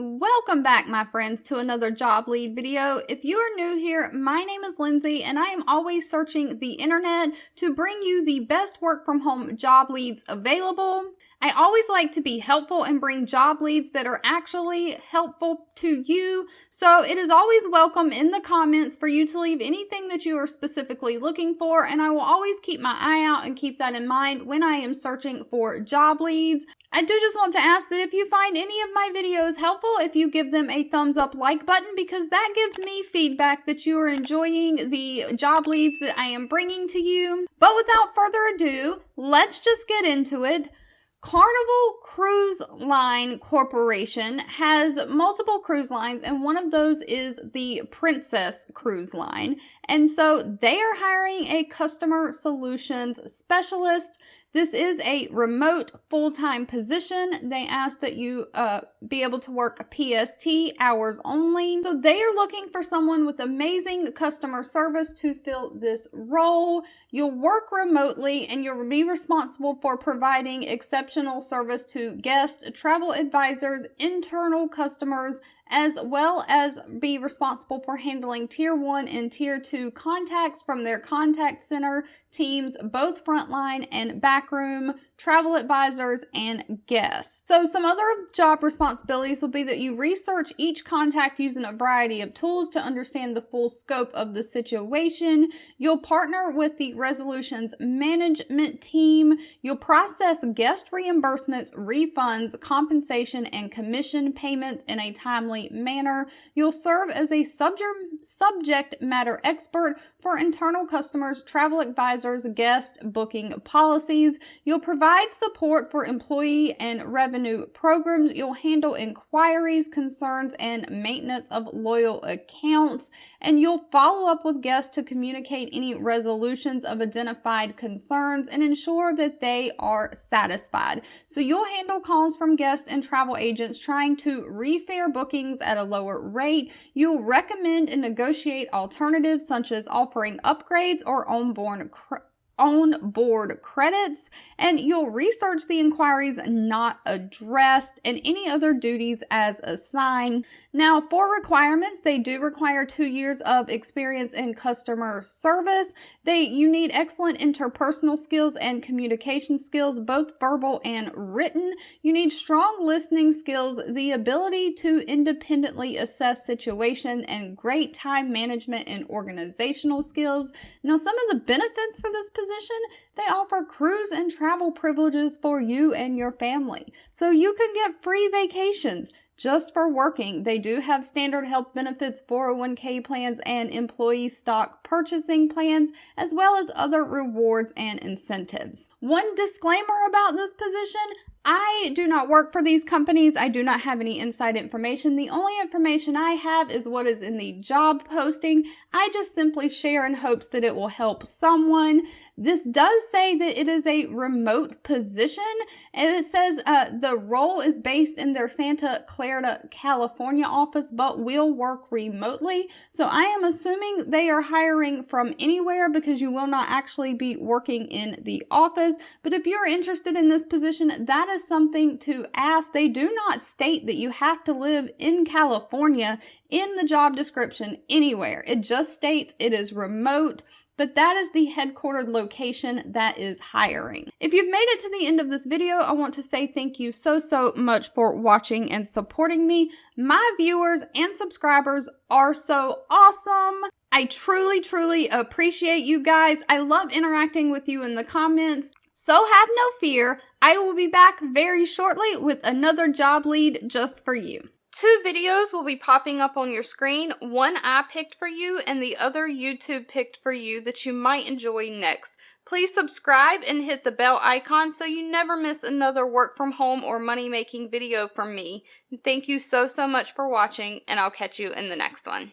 Welcome back, my friends, to another job lead video. If you are new here, my name is Lindsay and I am always searching the internet to bring you the best work from home job leads available. I always like to be helpful and bring job leads that are actually helpful to you. So it is always welcome in the comments for you to leave anything that you are specifically looking for, and I will always keep my eye out and keep that in mind when I am searching for job leads. I do just want to ask that if you find any of my videos helpful, if you give them a thumbs up like button, because that gives me feedback that you are enjoying the job leads that I am bringing to you. But without further ado, let's just get into it. Carnival Cruise Line Corporation has multiple cruise lines, and one of those is the Princess Cruise Line. And so they are hiring a Customer Solutions Specialist. This is a remote full-time position. They ask that you be able to work PST hours only. So they are looking for someone with amazing customer service to fill this role. You'll work remotely and you'll be responsible for providing exceptional service to guests, travel advisors, internal customers, as well as be responsible for handling Tier 1 and Tier 2 contacts from their contact center teams, both frontline and backroom, travel advisors, and guests. So some other job responsibilities will be that you research each contact using a variety of tools to understand the full scope of the situation. You'll partner with the resolutions management team. You'll process guest reimbursements, refunds, compensation, and commission payments in a timely manner. You'll serve as a subject matter expert for internal customers, travel advisors, guest booking policies. You'll provide support for employee and revenue programs. You'll handle inquiries, concerns, and maintenance of loyal accounts. And you'll follow up with guests to communicate any resolutions of identified concerns and ensure that they are satisfied. So you'll handle calls from guests and travel agents trying to refare bookings at a lower rate. You'll recommend and negotiate alternatives such as offering upgrades or on-board credits, and you'll research the inquiries not addressed and any other duties as assigned. Now, for requirements, they do require 2 years of experience in customer service. You need excellent interpersonal skills and communication skills, both verbal and written. You need strong listening skills, the ability to independently assess situations, and great time management and organizational skills. Now, some of the benefits for this position, they offer cruise and travel privileges for you and your family. So you can get free vacations just for working. They do have standard health benefits, 401k plans, and employee stock purchasing plans, as well as other rewards and incentives. One disclaimer about this position: I do not work for these companies. I do not have any inside information. The only information I have is what is in the job posting. I just simply share in hopes that it will help someone. This does say that it is a remote position, and it says the role is based in their Santa Clara, California office, but will work remotely. So I am assuming they are hiring from anywhere because you will not actually be working in the office. But if you're interested in this position, that is something to ask. They do not state that you have to live in California in the job description anywhere. It just states it is remote, but that is the headquartered location that is hiring. If you've made it to the end of this video, I want to say thank you so much for watching and supporting me. My viewers and subscribers are so awesome. I truly appreciate you guys. I love interacting with you in the comments. So have no fear. I will be back very shortly with another job lead just for you. 2 videos will be popping up on your screen. One I picked for you and the other YouTube picked for you that you might enjoy next. Please subscribe and hit the bell icon so you never miss another work from home or money making video from me. Thank you so much for watching, and I'll catch you in the next one.